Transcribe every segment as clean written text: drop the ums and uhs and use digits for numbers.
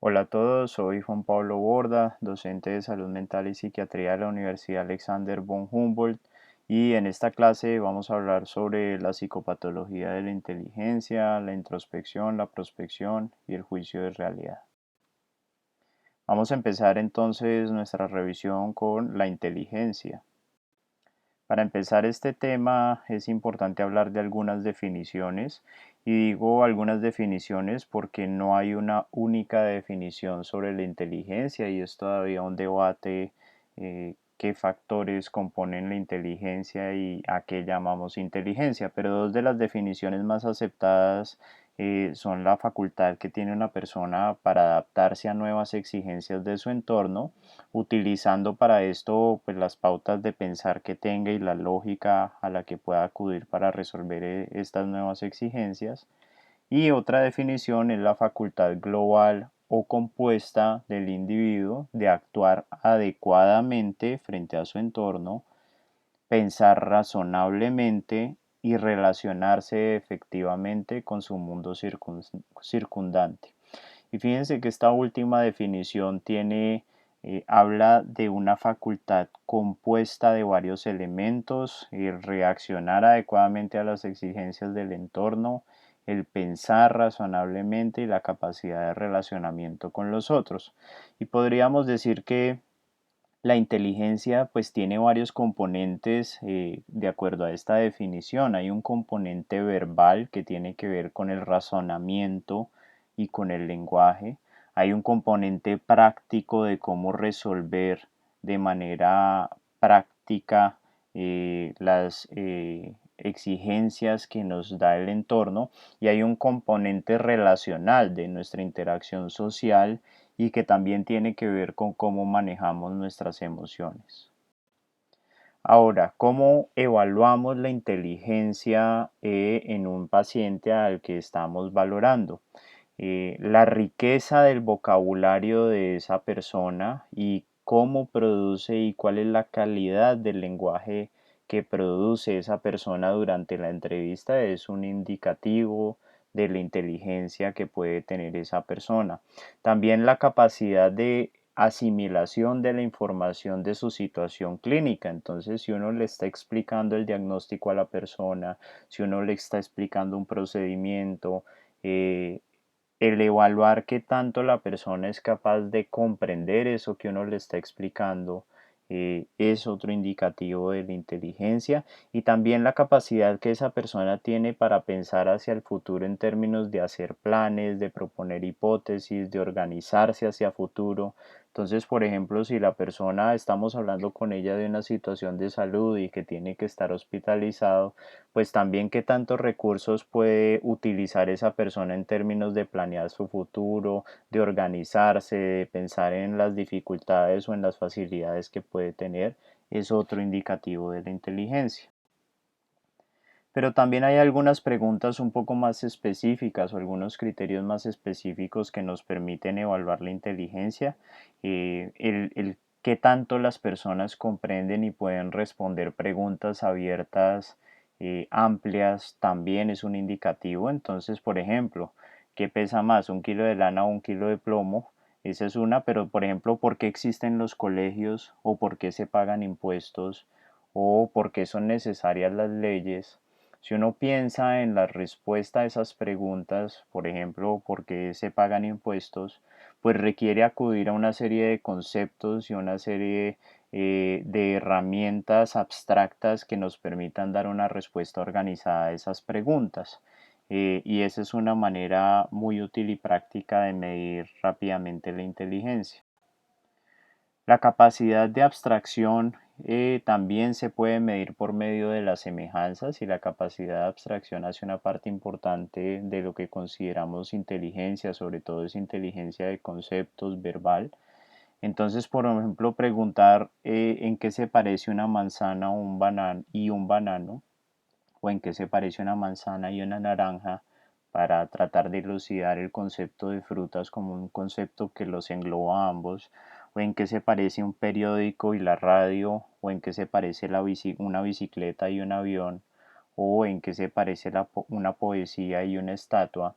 Hola a todos, soy Juan Pablo Borda, docente de Salud Mental y Psiquiatría de la Universidad Alexander von Humboldt, y en esta clase vamos a hablar sobre la psicopatología de la inteligencia, la introspección, la prospección y el juicio de realidad. Vamos a empezar entonces nuestra revisión con la inteligencia. Para empezar este tema es importante hablar de algunas definiciones, y digo algunas definiciones porque no hay una única definición sobre la inteligencia y es todavía un debate, qué factores componen la inteligencia y a qué llamamos inteligencia, pero dos de las definiciones más aceptadas son la facultad que tiene una persona para adaptarse a nuevas exigencias de su entorno, utilizando para esto pues las pautas de pensar que tenga y la lógica a la que pueda acudir para resolver estas nuevas exigencias. Y otra definición es la facultad global o compuesta del individuo de actuar adecuadamente frente a su entorno, pensar razonablemente y relacionarse efectivamente con su mundo circundante. Y fíjense que esta última definición habla de una facultad compuesta de varios elementos: el reaccionar adecuadamente a las exigencias del entorno, el pensar razonablemente y la capacidad de relacionamiento con los otros. Y podríamos decir que la inteligencia pues tiene varios componentes, de acuerdo a esta definición. Hay un componente verbal que tiene que ver con el razonamiento y con el lenguaje. Hay un componente práctico de cómo resolver de manera práctica las exigencias que nos da el entorno, y hay un componente relacional de nuestra interacción social y que también tiene que ver con cómo manejamos nuestras emociones. Ahora, ¿cómo evaluamos la inteligencia en un paciente al que estamos valorando? La riqueza del vocabulario de esa persona y cómo produce y cuál es la calidad del lenguaje que produce esa persona durante la entrevista es un indicativo de la inteligencia que puede tener esa persona. También la capacidad de asimilación de la información de su situación clínica. Entonces, si uno le está explicando el diagnóstico a la persona, si uno le está explicando un procedimiento, el evaluar qué tanto la persona es capaz de comprender eso que uno le está explicando, es otro indicativo de la inteligencia. Y también la capacidad que esa persona tiene para pensar hacia el futuro en términos de hacer planes, de proponer hipótesis, de organizarse hacia futuro. Entonces, por ejemplo, si la persona estamos hablando con ella de una situación de salud y que tiene que estar hospitalizado, pues también qué tantos recursos puede utilizar esa persona en términos de planear su futuro, de organizarse, de pensar en las dificultades o en las facilidades que puede tener, es otro indicativo de la inteligencia. Pero también hay algunas preguntas un poco más específicas o algunos criterios más específicos que nos permiten evaluar la inteligencia. El qué tanto las personas comprenden y pueden responder preguntas abiertas, amplias, también es un indicativo. Entonces, por ejemplo, ¿qué pesa más, un kilo de lana o un kilo de plomo? Esa es una, pero por ejemplo, ¿por qué existen los colegios o por qué se pagan impuestos o por qué son necesarias las leyes? Si uno piensa en la respuesta a esas preguntas, por ejemplo, ¿por qué se pagan impuestos?, pues requiere acudir a una serie de conceptos y una serie de herramientas abstractas que nos permitan dar una respuesta organizada a esas preguntas. Y esa es una manera muy útil y práctica de medir rápidamente la inteligencia. La capacidad de abstracción también se puede medir por medio de las semejanzas, y la capacidad de abstracción hace una parte importante de lo que consideramos inteligencia, sobre todo es inteligencia de conceptos verbal. Entonces, por ejemplo, preguntar en qué se parece una manzana o un banano, o en qué se parece una manzana y una naranja, para tratar de elucidar el concepto de frutas como un concepto que los engloba a ambos, o en qué se parece un periódico y la radio, o en qué se parece una bicicleta y un avión, o en qué se parece una poesía y una estatua.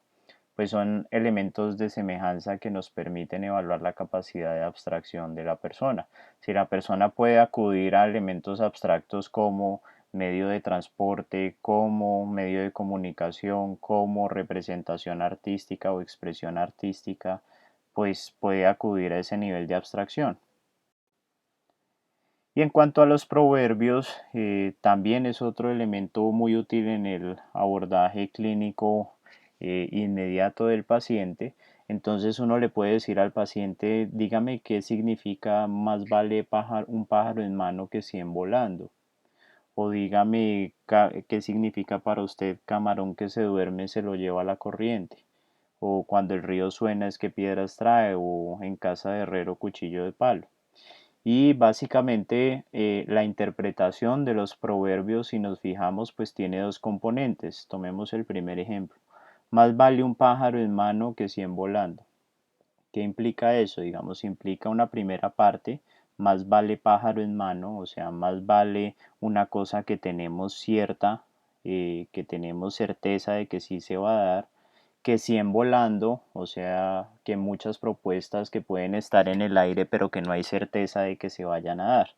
pues son elementos de semejanza que nos permiten evaluar la capacidad de abstracción de la persona. Si la persona puede acudir a elementos abstractos como medio de transporte, como medio de comunicación, como representación artística o expresión artística, pues puede acudir a ese nivel de abstracción. Y en cuanto a los proverbios, también es otro elemento muy útil en el abordaje clínico inmediato del paciente. Entonces uno le puede decir al paciente, dígame qué significa más vale un pájaro en mano que 100 volando. O dígame qué significa para usted camarón que se duerme se lo lleva la corriente. O cuando el río suena es que piedras trae. O en casa de herrero cuchillo de palo. Y básicamente la interpretación de los proverbios, si nos fijamos, pues tiene dos componentes. Tomemos el primer ejemplo. Más vale un pájaro en mano que 100 volando. ¿Qué implica eso? Digamos, implica una primera parte, más vale pájaro en mano, o sea, más vale una cosa que tenemos cierta, que tenemos certeza de que sí se va a dar, que 100 volando, o sea, que muchas propuestas que pueden estar en el aire pero que no hay certeza de que se vayan a dar.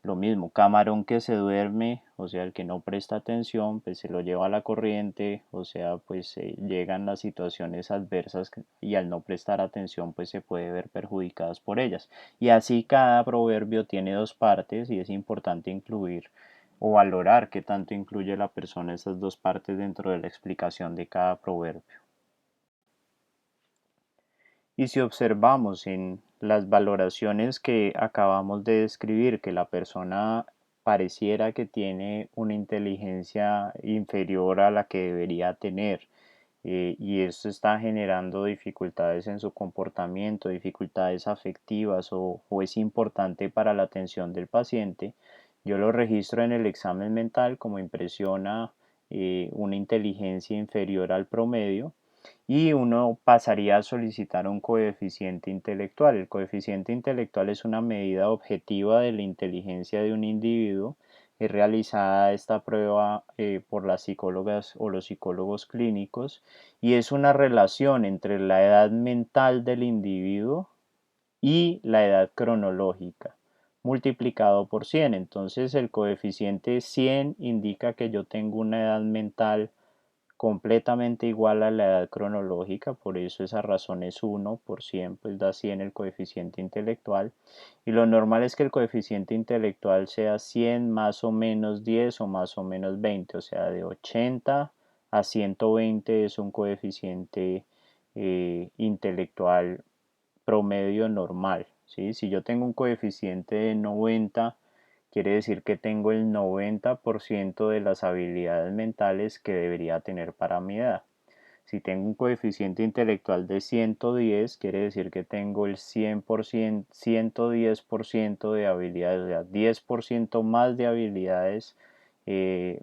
Lo mismo, camarón que se duerme, o sea, el que no presta atención, pues se lo lleva a la corriente, o sea, pues llegan las situaciones adversas y al no prestar atención, pues se puede ver perjudicadas por ellas. Y así cada proverbio tiene dos partes y es importante incluir o valorar qué tanto incluye la persona esas dos partes dentro de la explicación de cada proverbio. Y si observamos en las valoraciones que acabamos de describir, que la persona pareciera que tiene una inteligencia inferior a la que debería tener, y esto está generando dificultades en su comportamiento, dificultades afectivas o es importante para la atención del paciente, yo lo registro en el examen mental como impresiona una inteligencia inferior al promedio y uno pasaría a solicitar un coeficiente intelectual. El coeficiente intelectual es una medida objetiva de la inteligencia de un individuo. Es realizada esta prueba por las psicólogas o los psicólogos clínicos y es una relación entre la edad mental del individuo y la edad cronológica multiplicado por 100. Entonces el coeficiente 100 indica que yo tengo una edad mental completamente igual a la edad cronológica, por eso esa razón es 1 por 100, pues da 100 el coeficiente intelectual. Y lo normal es que el coeficiente intelectual sea 100 más o menos 10 o más o menos 20, o sea, de 80 a 120 es un coeficiente intelectual promedio normal. ¿Sí? Si yo tengo un coeficiente de 90, quiere decir que tengo el 90% de las habilidades mentales que debería tener para mi edad. Si tengo un coeficiente intelectual de 110, quiere decir que tengo el 100%, 110% de habilidades, o sea, 10% más de habilidades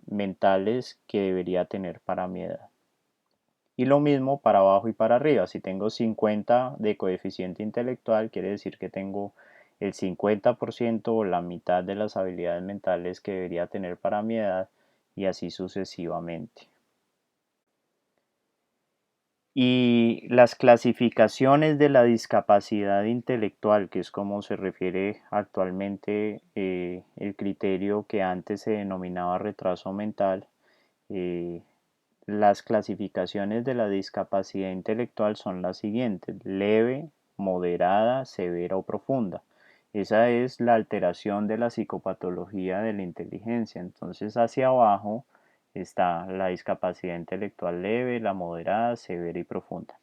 mentales que debería tener para mi edad. Y lo mismo para abajo y para arriba. Si tengo 50 de coeficiente intelectual, quiere decir que tengo el 50% o la mitad de las habilidades mentales que debería tener para mi edad y así sucesivamente. Y las clasificaciones de la discapacidad intelectual, que es como se refiere actualmente el criterio que antes se denominaba retraso mental, eh, las clasificaciones de la discapacidad intelectual son las siguientes: leve, moderada, severa o profunda. Esa es la alteración de la psicopatología de la inteligencia. Entonces hacia abajo está la discapacidad intelectual leve, la moderada, severa y profunda.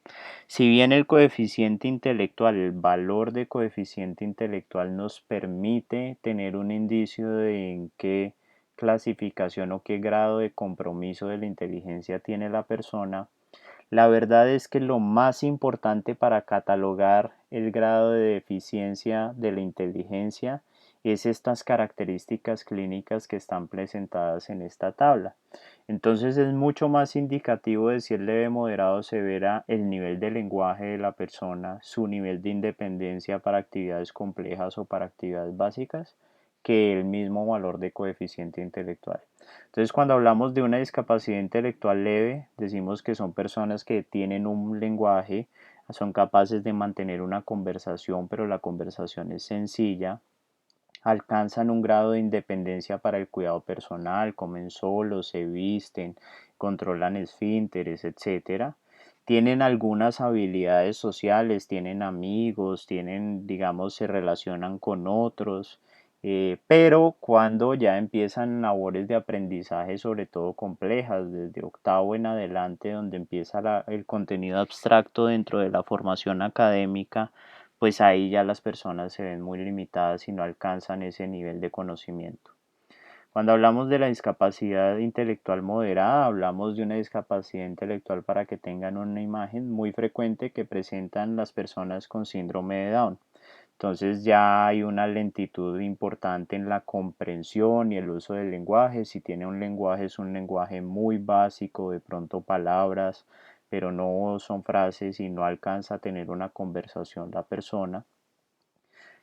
Si bien el coeficiente intelectual, el valor de coeficiente intelectual nos permite tener un indicio de en qué clasificación o qué grado de compromiso de la inteligencia tiene la persona, la verdad es que lo más importante para catalogar el grado de deficiencia de la inteligencia es estas características clínicas que están presentadas en esta tabla. Entonces es mucho más indicativo de si es leve, moderado o severa el nivel de lenguaje de la persona, su nivel de independencia para actividades complejas o para actividades básicas, que el mismo valor de coeficiente intelectual. Entonces, cuando hablamos de una discapacidad intelectual leve, decimos que son personas que tienen un lenguaje, son capaces de mantener una conversación, pero la conversación es sencilla, alcanzan un grado de independencia para el cuidado personal, comen solos, se visten, controlan esfínteres, etcétera. Tienen algunas habilidades sociales, tienen amigos, tienen, digamos, se relacionan con otros, pero cuando ya empiezan labores de aprendizaje, sobre todo complejas, desde octavo en adelante, donde empieza el contenido abstracto dentro de la formación académica, pues ahí ya las personas se ven muy limitadas y no alcanzan ese nivel de conocimiento. Cuando hablamos de la discapacidad intelectual moderada, hablamos de una discapacidad intelectual, para que tengan una imagen, muy frecuente que presentan las personas con síndrome de Down. Entonces ya hay una lentitud importante en la comprensión y el uso del lenguaje. Si tiene un lenguaje, es un lenguaje muy básico, de pronto palabras, pero no son frases y no alcanza a tener una conversación la persona.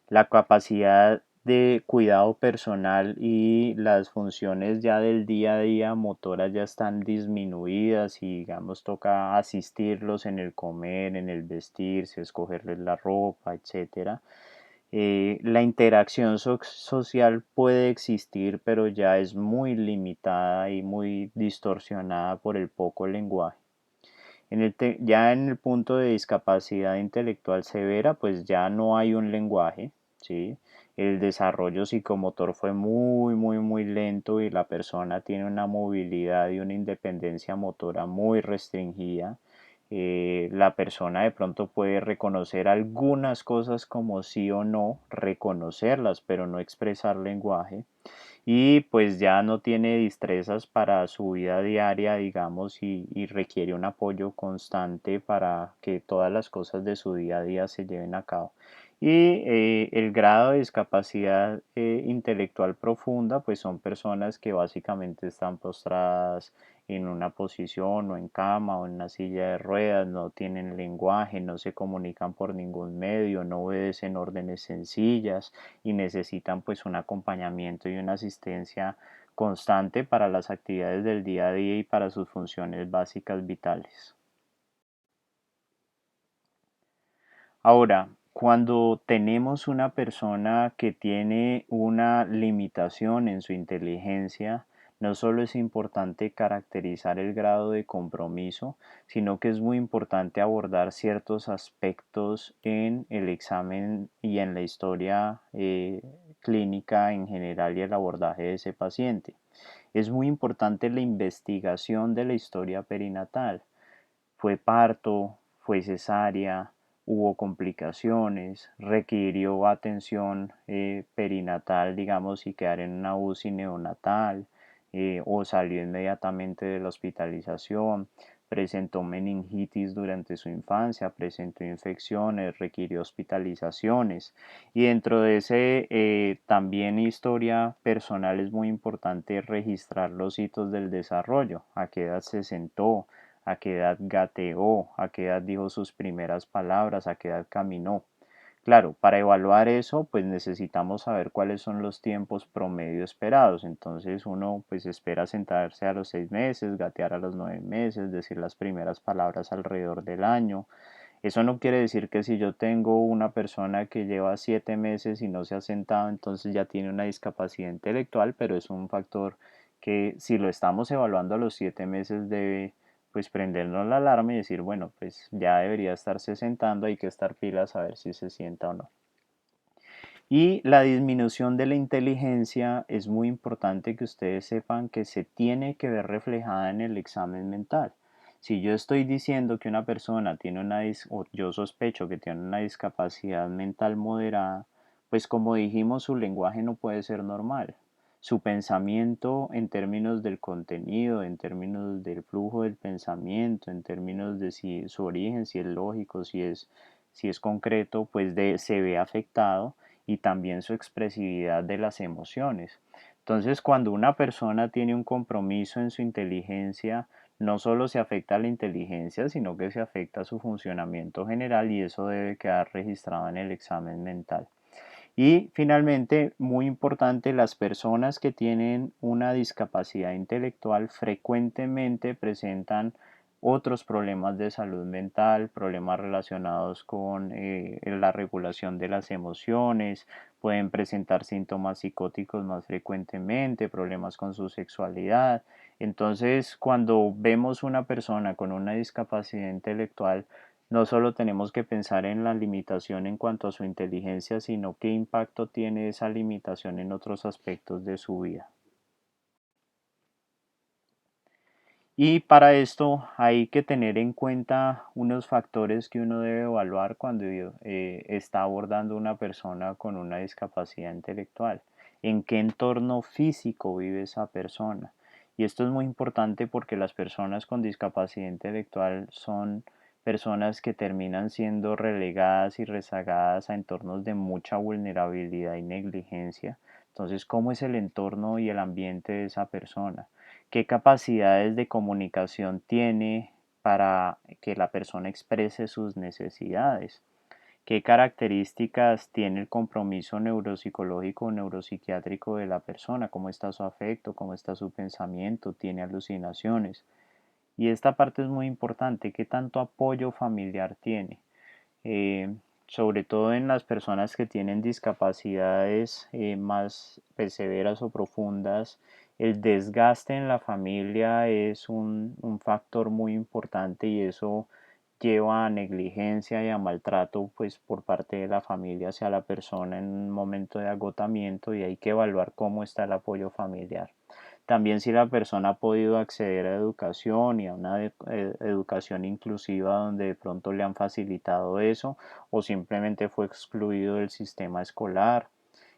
La capacidad de cuidado personal y las funciones ya del día a día motoras ya están disminuidas y digamos toca asistirlos en el comer, en el vestirse, escogerles la ropa, etcétera. La interacción social puede existir, pero ya es muy limitada y muy distorsionada por el poco lenguaje. Ya en el punto de discapacidad intelectual severa, pues ya no hay un lenguaje, ¿sí? El desarrollo psicomotor fue muy lento y la persona tiene una movilidad y una independencia motora muy restringida. La persona de pronto puede reconocer algunas cosas como sí o no, reconocerlas, pero no expresar lenguaje, y pues ya no tiene destrezas para su vida diaria, digamos, y requiere un apoyo constante para que todas las cosas de su día a día se lleven a cabo. Y el grado de discapacidad intelectual profunda, pues son personas que básicamente están postradas en una posición o en cama o en una silla de ruedas, no tienen lenguaje, no se comunican por ningún medio, no obedecen órdenes sencillas y necesitan pues un acompañamiento y una asistencia constante para las actividades del día a día y para sus funciones básicas vitales. Ahora, cuando tenemos una persona que tiene una limitación en su inteligencia, no solo es importante caracterizar el grado de compromiso, sino que es muy importante abordar ciertos aspectos en el examen y en la historia clínica en general y el abordaje de ese paciente. Es muy importante la investigación de la historia perinatal. ¿Fue parto? ¿Fue cesárea? ¿Hubo complicaciones? ¿Requirió atención perinatal, digamos, y quedar en una UCI neonatal? ¿O salió inmediatamente de la hospitalización? ¿Presentó meningitis durante su infancia? ¿Presentó infecciones? ¿Requirió hospitalizaciones? Y dentro de ese también historia personal es muy importante registrar los hitos del desarrollo. ¿A qué edad se sentó? ¿A qué edad gateó? ¿A qué edad dijo sus primeras palabras? ¿A qué edad caminó? Claro, para evaluar eso, pues necesitamos saber cuáles son los tiempos promedio esperados. Entonces uno pues espera sentarse a los 6 meses, gatear a los 9 meses, decir las primeras palabras alrededor del año. Eso no quiere decir que si yo tengo una persona que lleva 7 meses y no se ha sentado, entonces ya tiene una discapacidad intelectual, pero es un factor que si lo estamos evaluando a los 7 meses debe pues prendernos la alarma y decir, bueno, pues ya debería estarse sentando, hay que estar pilas a ver si se sienta o no. Y la disminución de la inteligencia es muy importante que ustedes sepan que se tiene que ver reflejada en el examen mental. Si yo estoy diciendo que una persona tiene o yo sospecho que tiene una discapacidad mental moderada, pues como dijimos, su lenguaje no puede ser normal. Su pensamiento en términos del contenido, en términos del flujo del pensamiento, en términos de si su origen, si es lógico, si es concreto, pues se ve afectado, y también su expresividad de las emociones. Entonces, cuando una persona tiene un compromiso en su inteligencia, no solo se afecta a la inteligencia, sino que se afecta a su funcionamiento general, y eso debe quedar registrado en el examen mental. Y finalmente, muy importante, las personas que tienen una discapacidad intelectual frecuentemente presentan otros problemas de salud mental, problemas relacionados con la regulación de las emociones, pueden presentar síntomas psicóticos más frecuentemente, problemas con su sexualidad. Entonces, cuando vemos una persona con una discapacidad intelectual, no solo tenemos que pensar en la limitación en cuanto a su inteligencia, sino qué impacto tiene esa limitación en otros aspectos de su vida. Y para esto hay que tener en cuenta unos factores que uno debe evaluar cuando está abordando una persona con una discapacidad intelectual. ¿En qué entorno físico vive esa persona? Y esto es muy importante porque las personas con discapacidad intelectual son personas que terminan siendo relegadas y rezagadas a entornos de mucha vulnerabilidad y negligencia. Entonces, ¿cómo es el entorno y el ambiente de esa persona? ¿Qué capacidades de comunicación tiene para que la persona exprese sus necesidades? ¿Qué características tiene el compromiso neuropsicológico o neuropsiquiátrico de la persona? ¿Cómo está su afecto? ¿Cómo está su pensamiento? ¿Tiene alucinaciones? Y esta parte es muy importante. ¿Qué tanto apoyo familiar tiene? eh, Sobre todo en las personas que tienen discapacidades más severas o profundas, el desgaste en la familia es un factor muy importante y eso lleva a negligencia y a maltrato pues por parte de la familia hacia la persona en un momento de agotamiento y hay que evaluar cómo está el apoyo familiar. También si la persona ha podido acceder a educación y a una educación inclusiva donde de pronto le han facilitado eso o simplemente fue excluido del sistema escolar.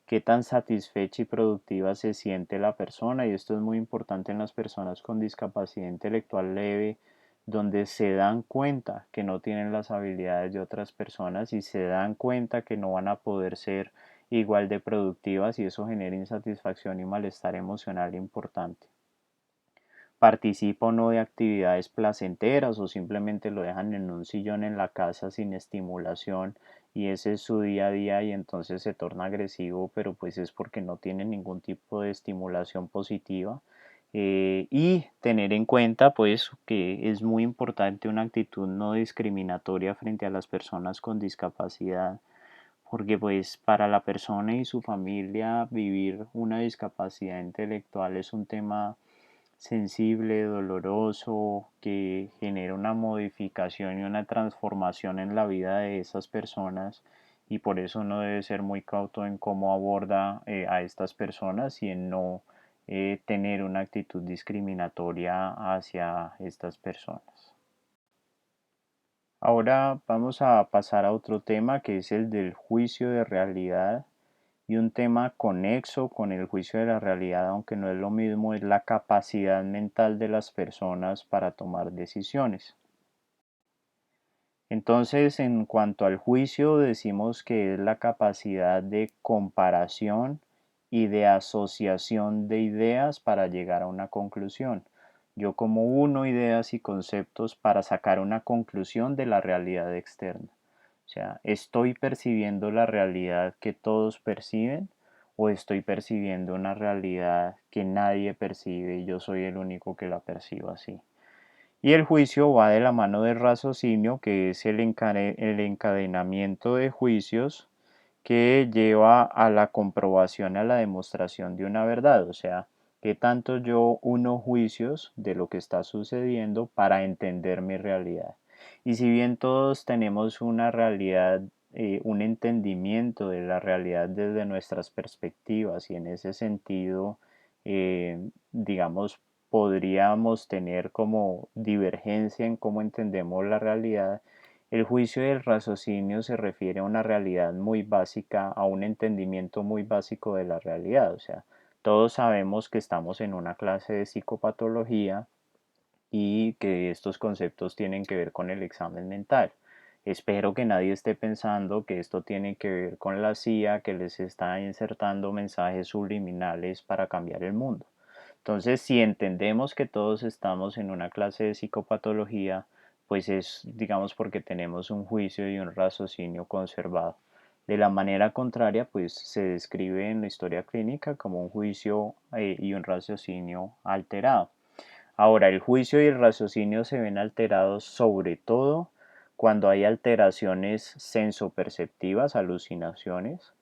Qué tan satisfecha y productiva se siente la persona, y esto es muy importante en las personas con discapacidad intelectual leve, donde se dan cuenta que no tienen las habilidades de otras personas y se dan cuenta que no van a poder ser igual de productivas y eso genera insatisfacción y malestar emocional importante. Participa o no de actividades placenteras o simplemente lo dejan en un sillón en la casa sin estimulación y ese es su día a día y entonces se torna agresivo, pero pues es porque no tiene ningún tipo de estimulación positiva. Y tener en cuenta pues que es muy importante una actitud no discriminatoria frente a las personas con discapacidad, porque pues para la persona y su familia vivir una discapacidad intelectual es un tema sensible, doloroso, que genera una modificación y una transformación en la vida de esas personas y por eso uno debe ser muy cauto en cómo aborda a estas personas y en no tener una actitud discriminatoria hacia estas personas. Ahora vamos a pasar a otro tema que es el del juicio de realidad. Y un tema conexo con el juicio de la realidad, aunque no es lo mismo, es la capacidad mental de las personas para tomar decisiones. Entonces, en cuanto al juicio, decimos que es la capacidad de comparación y de asociación de ideas para llegar a una conclusión. Yo como uno ideas y conceptos para sacar una conclusión de la realidad externa. O sea, ¿estoy percibiendo la realidad que todos perciben o estoy percibiendo una realidad que nadie percibe y yo soy el único que la percibo así? Y el juicio va de la mano del raciocinio, que es el encadenamiento de juicios que lleva a la comprobación, a la demostración de una verdad. O sea, que tanto yo uno juicios de lo que está sucediendo para entender mi realidad. Y si bien todos tenemos una realidad, un entendimiento de la realidad desde nuestras perspectivas y en ese sentido, digamos, podríamos tener como divergencia en cómo entendemos la realidad, el juicio del raciocinio se refiere a una realidad muy básica, a un entendimiento muy básico de la realidad. O sea, todos sabemos que estamos en una clase de psicopatología y que estos conceptos tienen que ver con el examen mental. Espero que nadie esté pensando que esto tiene que ver con la CIA que les está insertando mensajes subliminales para cambiar el mundo. Entonces, si entendemos que todos estamos en una clase de psicopatología, pues es, digamos, porque tenemos un juicio y un raciocinio conservado. De la manera contraria, pues se describe en la historia clínica como un juicio y un raciocinio alterado. Ahora, el juicio y el raciocinio se ven alterados sobre todo cuando hay alteraciones sensoperceptivas, alucinaciones,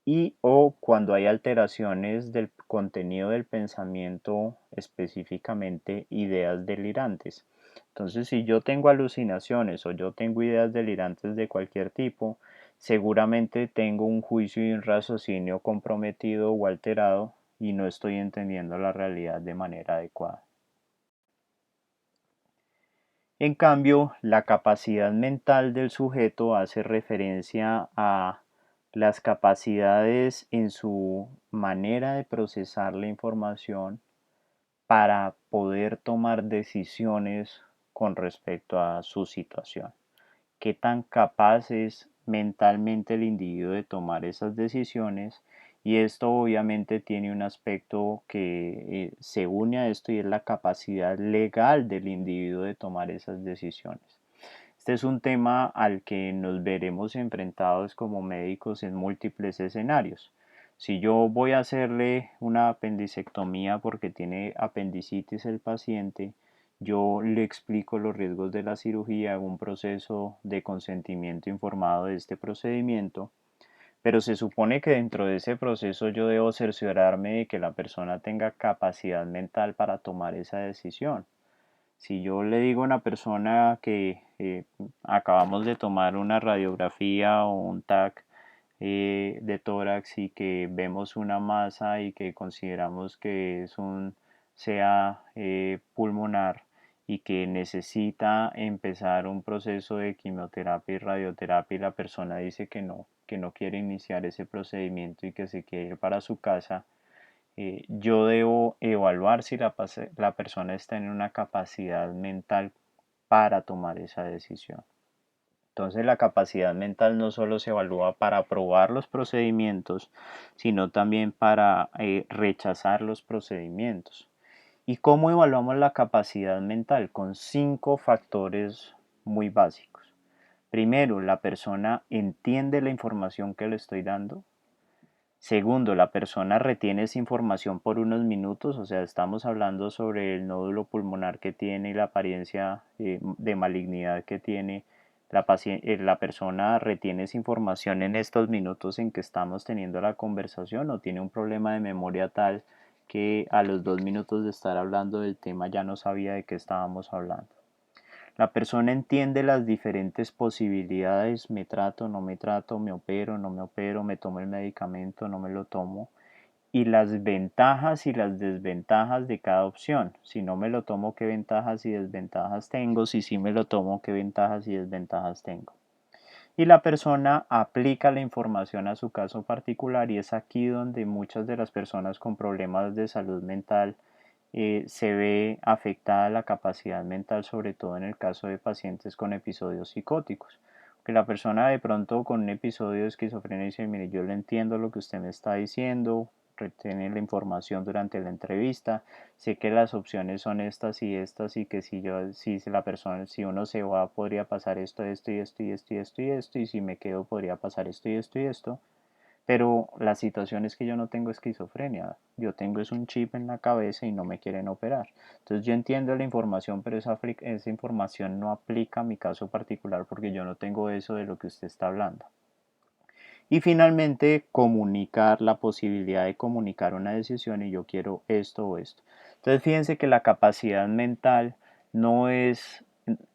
y o cuando hay alteraciones del contenido del pensamiento, específicamente ideas delirantes. Entonces, si yo tengo alucinaciones o yo tengo ideas delirantes de cualquier tipo, seguramente tengo un juicio y un raciocinio comprometido o alterado y no estoy entendiendo la realidad de manera adecuada. En cambio, la capacidad mental del sujeto hace referencia a las capacidades en su manera de procesar la información para poder tomar decisiones con respecto a su situación. ¿Qué tan capaz es mentalmente el individuo de tomar esas decisiones? Y esto obviamente tiene un aspecto que se une a esto y es la capacidad legal del individuo de tomar esas decisiones. Este es un tema al que nos veremos enfrentados como médicos en múltiples escenarios. Si yo voy a hacerle una apendicectomía porque tiene apendicitis el paciente, yo le explico los riesgos de la cirugía, hago un proceso de consentimiento informado de este procedimiento, pero se supone que dentro de ese proceso yo debo cerciorarme de que la persona tenga capacidad mental para tomar esa decisión. Si yo le digo a una persona que acabamos de tomar una radiografía o un TAC de tórax y que vemos una masa y que consideramos que es un CA pulmonar y que necesita empezar un proceso de quimioterapia y radioterapia y la persona dice que no quiere iniciar ese procedimiento y que se quiere ir para su casa, yo debo evaluar si la persona está en una capacidad mental para tomar esa decisión. Entonces la capacidad mental no solo se evalúa para aprobar los procedimientos, sino también para rechazar los procedimientos. ¿Y cómo evaluamos la capacidad mental? Con 5 factores muy básicos. Primero, la persona entiende la información que le estoy dando. Segundo, la persona retiene esa información por unos minutos, o sea, estamos hablando sobre el nódulo pulmonar que tiene y la apariencia de malignidad que tiene. La persona retiene esa información en estos minutos en que estamos teniendo la conversación o tiene un problema de memoria tal que a los 2 minutos de estar hablando del tema ya no sabía de qué estábamos hablando. La persona entiende las diferentes posibilidades, me trato, no me trato, me opero, no me opero, me tomo el medicamento, no me lo tomo, y las ventajas y las desventajas de cada opción. Si no me lo tomo, qué ventajas y desventajas tengo, si sí me lo tomo, qué ventajas y desventajas tengo. Y la persona aplica la información a su caso particular y es aquí donde muchas de las personas con problemas de salud mental se ve afectada la capacidad mental, sobre todo en el caso de pacientes con episodios psicóticos. Que la persona de pronto con un episodio de esquizofrenia dice, mire, yo le entiendo lo que usted me está diciendo, retiene la información durante la entrevista, sé que las opciones son estas y que si la persona, si uno se va podría pasar esto, esto y esto y esto y esto y esto, y si me quedo podría pasar esto y esto y esto. Pero la situación es que yo no tengo esquizofrenia, yo tengo es un chip en la cabeza y no me quieren operar. Entonces yo entiendo la información, pero esa información no aplica a mi caso particular porque yo no tengo eso de lo que usted está hablando. Y finalmente, comunicar la posibilidad de comunicar una decisión y yo quiero esto o esto. Entonces fíjense que la capacidad mental no es,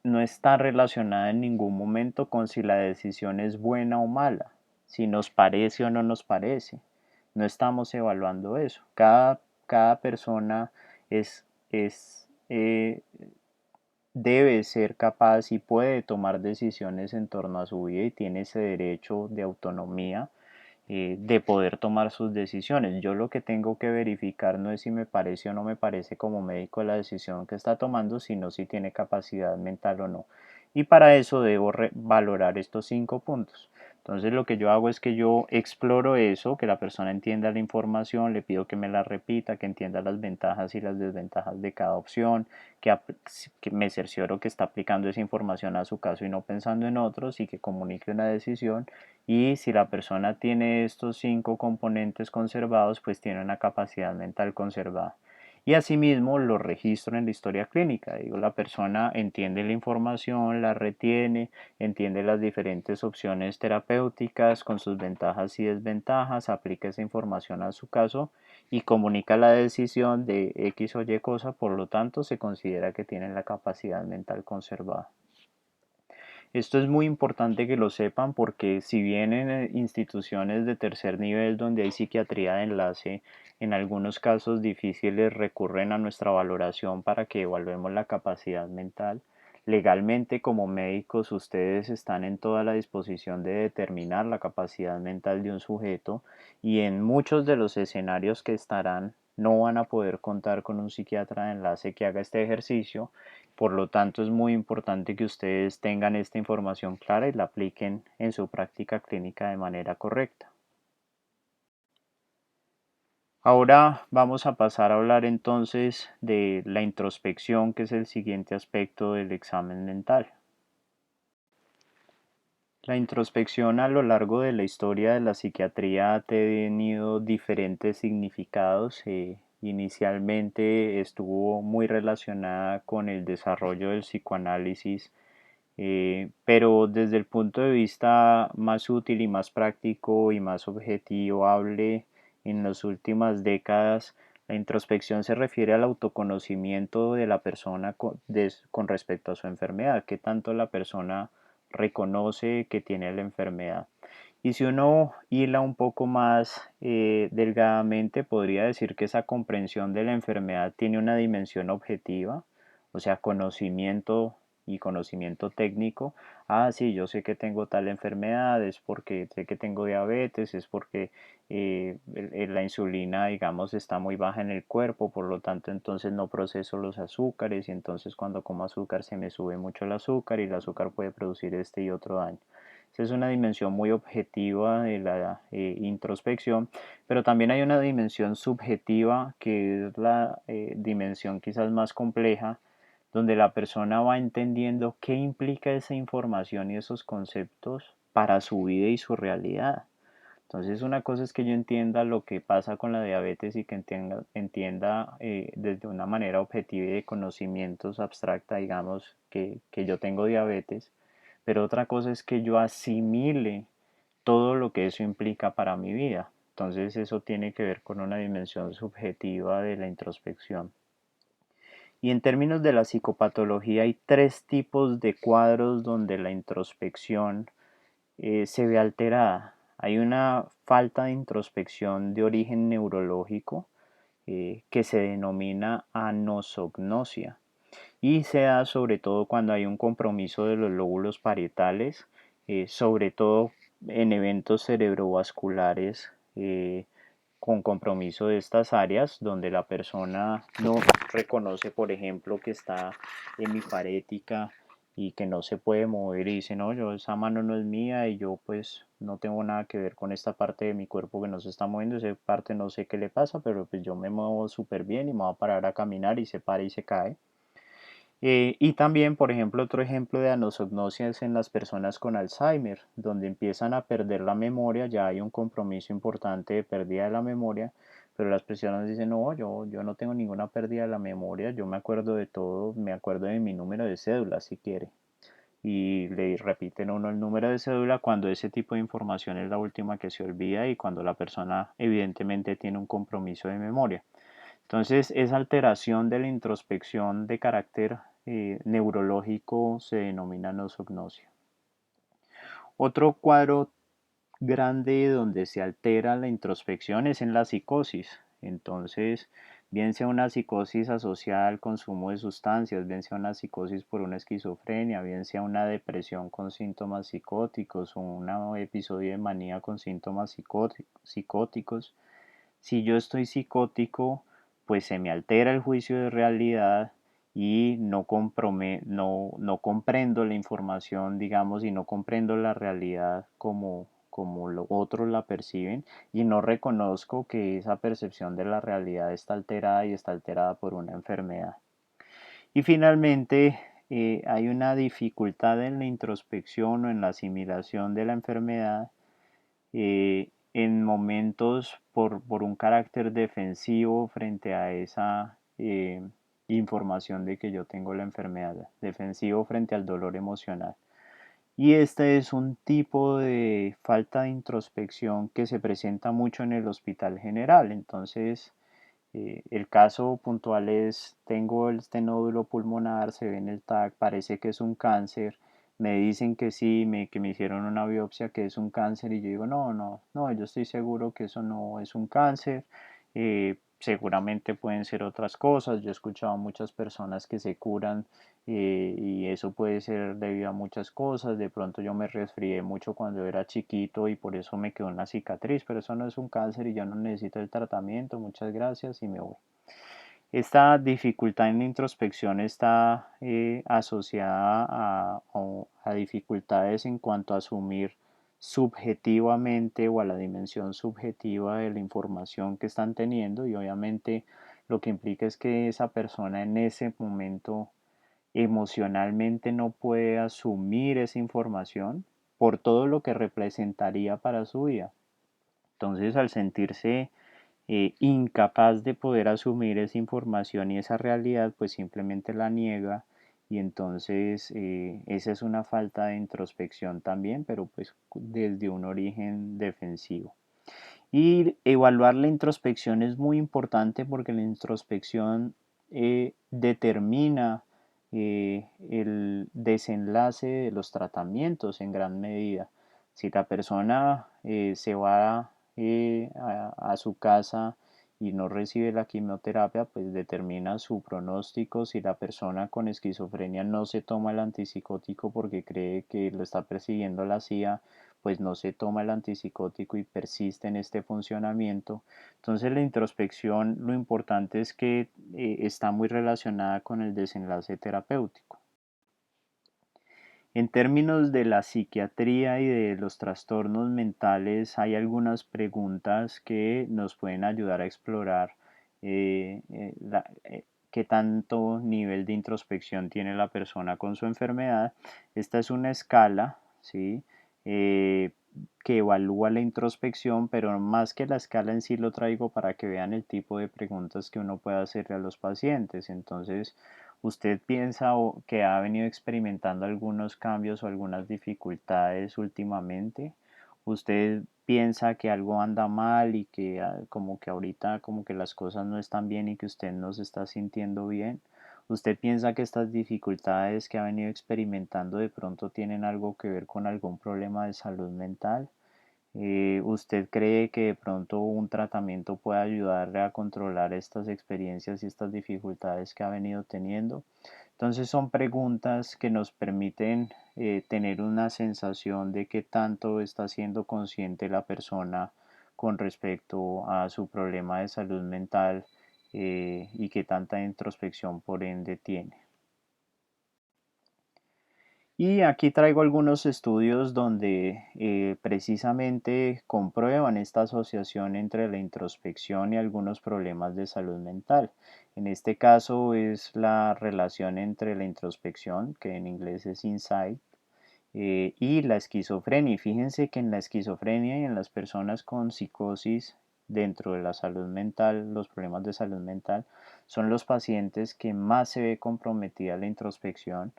no está relacionada en ningún momento con si la decisión es buena o mala, si nos parece o no nos parece. No estamos evaluando eso. Cada persona es debe ser capaz y puede tomar decisiones en torno a su vida y tiene ese derecho de autonomía de poder tomar sus decisiones. Yo lo que tengo que verificar no es si me parece o no me parece como médico la decisión que está tomando, sino si tiene capacidad mental o no. Y para eso debo valorar estos 5 puntos. Entonces lo que yo hago es que yo exploro eso, que la persona entienda la información, le pido que me la repita, que entienda las ventajas y las desventajas de cada opción, que me cercioro que está aplicando esa información a su caso y no pensando en otros y que comunique una decisión. Y si la persona tiene estos 5 componentes conservados, pues tiene una capacidad mental conservada. Y asimismo lo registro en la historia clínica. Digo, la persona entiende la información, la retiene, entiende las diferentes opciones terapéuticas con sus ventajas y desventajas, aplica esa información a su caso y comunica la decisión de X o Y cosa, por lo tanto se considera que tiene la capacidad mental conservada. Esto es muy importante que lo sepan porque si bien en instituciones de tercer nivel donde hay psiquiatría de enlace, en algunos casos difíciles recurren a nuestra valoración para que evaluemos la capacidad mental, legalmente como médicos ustedes están en toda la disposición de determinar la capacidad mental de un sujeto y en muchos de los escenarios que estarán no van a poder contar con un psiquiatra de enlace que haga este ejercicio. Por lo tanto, es muy importante que ustedes tengan esta información clara y la apliquen en su práctica clínica de manera correcta. Ahora vamos a pasar a hablar entonces de la introspección, que es el siguiente aspecto del examen mental. La introspección a lo largo de la historia de la psiquiatría ha tenido diferentes significados. Inicialmente estuvo muy relacionada con el desarrollo del psicoanálisis, pero desde el punto de vista más útil y más práctico y más objetivable en las últimas décadas, la introspección se refiere al autoconocimiento de la persona con respecto a su enfermedad, qué tanto la persona reconoce que tiene la enfermedad. Y si uno hila un poco más delgadamente, podría decir que esa comprensión de la enfermedad tiene una dimensión objetiva, o sea, conocimiento y conocimiento técnico. Ah, sí, yo sé que tengo tal enfermedad, es porque sé que tengo diabetes, es porque la insulina, digamos, está muy baja en el cuerpo, por lo tanto, entonces no proceso los azúcares y entonces cuando como azúcar se me sube mucho el azúcar y el azúcar puede producir este y otro daño. Esa es una dimensión muy objetiva de la introspección, pero también hay una dimensión subjetiva que es la dimensión quizás más compleja, donde la persona va entendiendo qué implica esa información y esos conceptos para su vida y su realidad. Entonces, una cosa es que yo entienda lo que pasa con la diabetes y que entienda desde una manera objetiva y de conocimientos abstracta, digamos, que yo tengo diabetes, pero otra cosa es que yo asimile todo lo que eso implica para mi vida. Entonces, eso tiene que ver con una dimensión subjetiva de la introspección. Y en términos de la psicopatología hay 3 tipos de cuadros donde la introspección se ve alterada. Hay una falta de introspección de origen neurológico que se denomina anosognosia y se da sobre todo cuando hay un compromiso de los lóbulos parietales, sobre todo en eventos cerebrovasculares con compromiso de estas áreas donde la persona no reconoce, por ejemplo, que está hemiparética y que no se puede mover y dice, no, yo esa mano no es mía y yo pues no tengo nada que ver con esta parte de mi cuerpo que no se está moviendo, esa parte no sé qué le pasa, pero pues yo me muevo súper bien y me voy a parar a caminar y se para y se cae. Y también, por ejemplo, otro ejemplo de anosognosia es en las personas con Alzheimer, donde empiezan a perder la memoria, ya hay un compromiso importante de pérdida de la memoria, pero las personas dicen, no, yo no tengo ninguna pérdida de la memoria, yo me acuerdo de todo, me acuerdo de mi número de cédula si quiere. Y le repiten a uno el número de cédula cuando ese tipo de información es la última que se olvida y cuando la persona evidentemente tiene un compromiso de memoria. Entonces, esa alteración de la introspección de carácter neurológico se denomina nosognosia. Otro cuadro grande donde se altera la introspección es en la psicosis. Entonces, bien sea una psicosis asociada al consumo de sustancias, bien sea una psicosis por una esquizofrenia, bien sea una depresión con síntomas psicóticos o un episodio de manía con síntomas psicóticos, si yo estoy psicótico, pues se me altera el juicio de realidad y no comprendo la información, digamos, y no comprendo la realidad como otros la perciben y no reconozco que esa percepción de la realidad está alterada y está alterada por una enfermedad. Y finalmente, hay una dificultad en la introspección o en la asimilación de la enfermedad en momentos por un carácter defensivo frente a esa información de que yo tengo la enfermedad, defensivo frente al dolor emocional. Y este es un tipo de falta de introspección que se presenta mucho en el hospital general. Entonces, el caso puntual es, tengo este nódulo pulmonar, se ve en el TAC, parece que es un cáncer, me dicen que sí, que me hicieron una biopsia que es un cáncer y yo digo, no, yo estoy seguro que eso no es un cáncer, seguramente pueden ser otras cosas, yo he escuchado a muchas personas que se curan y eso puede ser debido a muchas cosas, de pronto yo me resfrié mucho cuando era chiquito y por eso me quedó una cicatriz, pero eso no es un cáncer y yo no necesito el tratamiento, muchas gracias y me voy. Esta dificultad en la introspección está asociada a dificultades en cuanto a asumir subjetivamente o a la dimensión subjetiva de la información que están teniendo y obviamente lo que implica es que esa persona en ese momento emocionalmente no puede asumir esa información por todo lo que representaría para su vida. Entonces, al sentirse incapaz de poder asumir esa información y esa realidad, pues simplemente la niega y entonces esa es una falta de introspección también, pero pues desde un origen defensivo. Y evaluar la introspección es muy importante porque la introspección determina el desenlace de los tratamientos en gran medida. Si la persona se va a su casa y no recibe la quimioterapia, pues determina su pronóstico. Si la persona con esquizofrenia no se toma el antipsicótico porque cree que lo está persiguiendo la CIA, pues no se toma el antipsicótico y persiste en este funcionamiento. Entonces la introspección, lo importante es que está muy relacionada con el desenlace terapéutico. En términos de la psiquiatría y de los trastornos mentales, hay algunas preguntas que nos pueden ayudar a explorar qué tanto nivel de introspección tiene la persona con su enfermedad. Esta es una escala, ¿sí? Eh, que evalúa la introspección, pero más que la escala en sí lo traigo para que vean el tipo de preguntas que uno puede hacerle a los pacientes. Entonces, ¿usted piensa que ha venido experimentando algunos cambios o algunas dificultades últimamente? ¿Usted piensa que algo anda mal y que como que ahorita como que las cosas no están bien y que usted no se está sintiendo bien? ¿Usted piensa que estas dificultades que ha venido experimentando de pronto tienen algo que ver con algún problema de salud mental? ¿Usted cree que de pronto un tratamiento puede ayudarle a controlar estas experiencias y estas dificultades que ha venido teniendo? Entonces son preguntas que nos permiten tener una sensación de qué tanto está siendo consciente la persona con respecto a su problema de salud mental y qué tanta introspección por ende tiene. Y aquí traigo algunos estudios donde precisamente comprueban esta asociación entre la introspección y algunos problemas de salud mental. En este caso es la relación entre la introspección, que en inglés es insight, y la esquizofrenia. Y fíjense que en la esquizofrenia y en las personas con psicosis dentro de la salud mental, los problemas de salud mental, son los pacientes que más se ve comprometida la introspección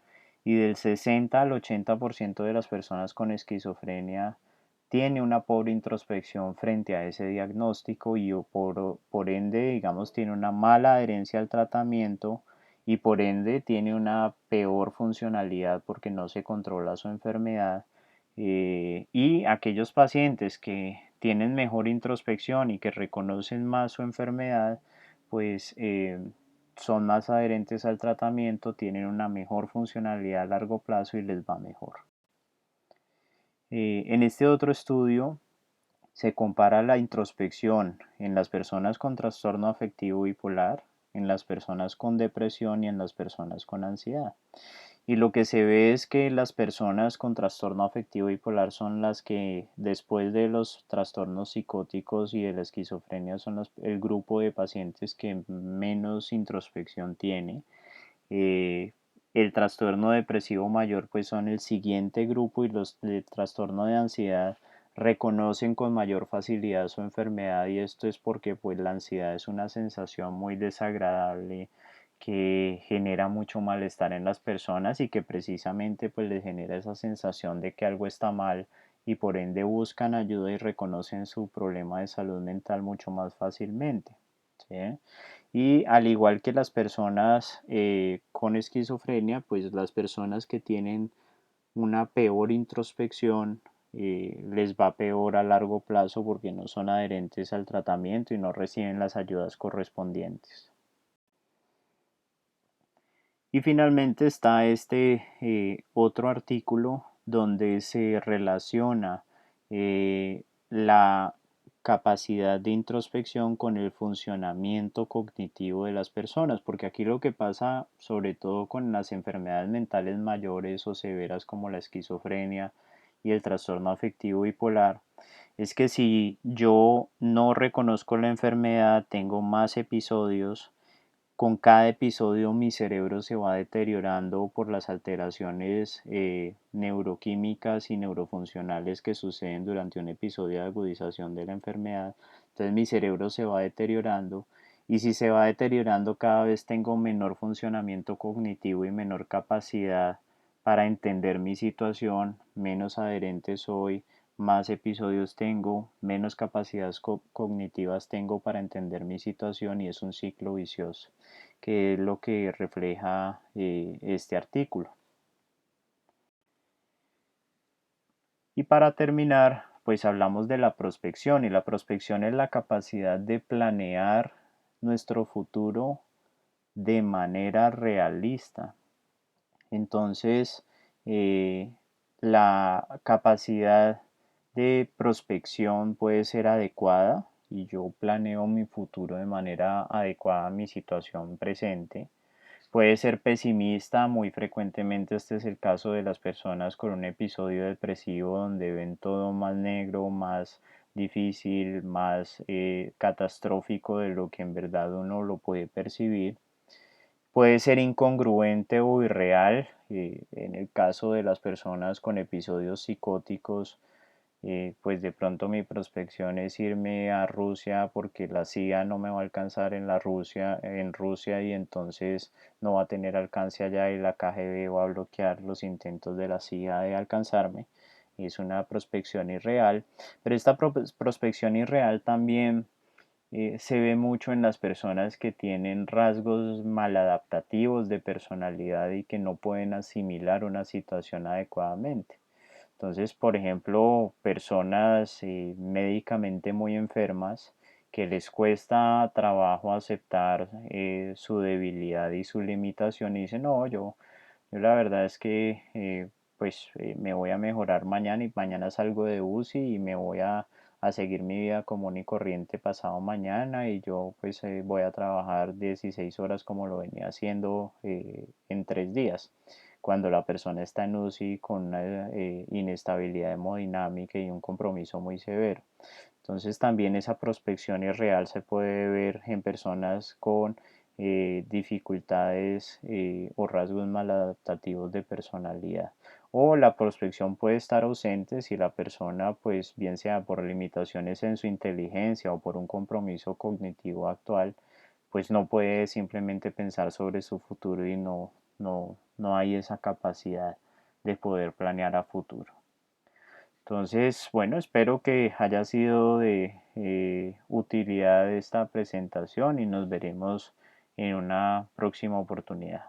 y del 60 al 80% de las personas con esquizofrenia tiene una pobre introspección frente a ese diagnóstico y por ende, digamos, tiene una mala adherencia al tratamiento y por ende tiene una peor funcionalidad porque no se controla su enfermedad. Y aquellos pacientes que tienen mejor introspección y que reconocen más su enfermedad, pues son más adherentes al tratamiento, tienen una mejor funcionalidad a largo plazo y les va mejor. En este otro estudio se compara la introspección en las personas con trastorno afectivo bipolar, en las personas con depresión y en las personas con ansiedad. Y lo que se ve es que las personas con trastorno afectivo bipolar son las que después de los trastornos psicóticos y de la esquizofrenia son el grupo de pacientes que menos introspección tiene. Eh, el trastorno depresivo mayor pues son el siguiente grupo, y los de trastorno de ansiedad reconocen con mayor facilidad su enfermedad, y esto es porque pues la ansiedad es una sensación muy desagradable que genera mucho malestar en las personas y que precisamente pues les genera esa sensación de que algo está mal, y por ende buscan ayuda y reconocen su problema de salud mental mucho más fácilmente. ¿Sí? Y al igual que las personas con esquizofrenia, pues las personas que tienen una peor introspección les va peor a largo plazo porque no son adherentes al tratamiento y no reciben las ayudas correspondientes. Y finalmente está este otro artículo donde se relaciona la capacidad de introspección con el funcionamiento cognitivo de las personas, porque aquí lo que pasa, sobre todo con las enfermedades mentales mayores o severas como la esquizofrenia y el trastorno afectivo bipolar, es que si yo no reconozco la enfermedad, tengo más episodios. Con cada episodio mi cerebro se va deteriorando por las alteraciones neuroquímicas y neurofuncionales que suceden durante un episodio de agudización de la enfermedad. Entonces mi cerebro se va deteriorando, y si se va deteriorando cada vez tengo menor funcionamiento cognitivo y menor capacidad para entender mi situación, menos adherente soy, más episodios tengo, menos capacidades cognitivas tengo para entender mi situación, y es un ciclo vicioso, que es lo que refleja este artículo. Y para terminar, pues hablamos de la prospección, y la prospección es la capacidad de planear nuestro futuro de manera realista. Entonces, eh, la capacidad de prospección puede ser adecuada y yo planeo mi futuro de manera adecuada a mi situación presente. Puede ser pesimista, muy frecuentemente este es el caso de las personas con un episodio depresivo donde ven todo más negro, más difícil, más catastrófico de lo que en verdad uno lo puede percibir. Puede ser incongruente o irreal. En el caso de las personas con episodios psicóticos, pues de pronto mi prospección es irme a Rusia porque la CIA no me va a alcanzar en Rusia, y entonces no va a tener alcance allá y la KGB va a bloquear los intentos de la CIA de alcanzarme. Es una prospección irreal, pero esta prospección irreal también se ve mucho en las personas que tienen rasgos maladaptativos de personalidad y que no pueden asimilar una situación adecuadamente. Entonces, por ejemplo, personas médicamente muy enfermas que les cuesta trabajo aceptar su debilidad y su limitación, y dicen, no, yo la verdad es que me voy a mejorar mañana, y mañana salgo de UCI y me voy a seguir mi vida común y corriente pasado mañana, y yo pues voy a trabajar 16 horas como lo venía haciendo en 3 días, cuando la persona está en UCI con una inestabilidad hemodinámica y un compromiso muy severo. Entonces también esa prospección irreal se puede ver en personas con dificultades o rasgos maladaptativos de personalidad. O la prospección puede estar ausente si la persona, pues bien sea por limitaciones en su inteligencia o por un compromiso cognitivo actual, pues no puede simplemente pensar sobre su futuro y no hay esa capacidad de poder planear a futuro. Entonces, bueno, espero que haya sido de utilidad esta presentación, y nos veremos en una próxima oportunidad.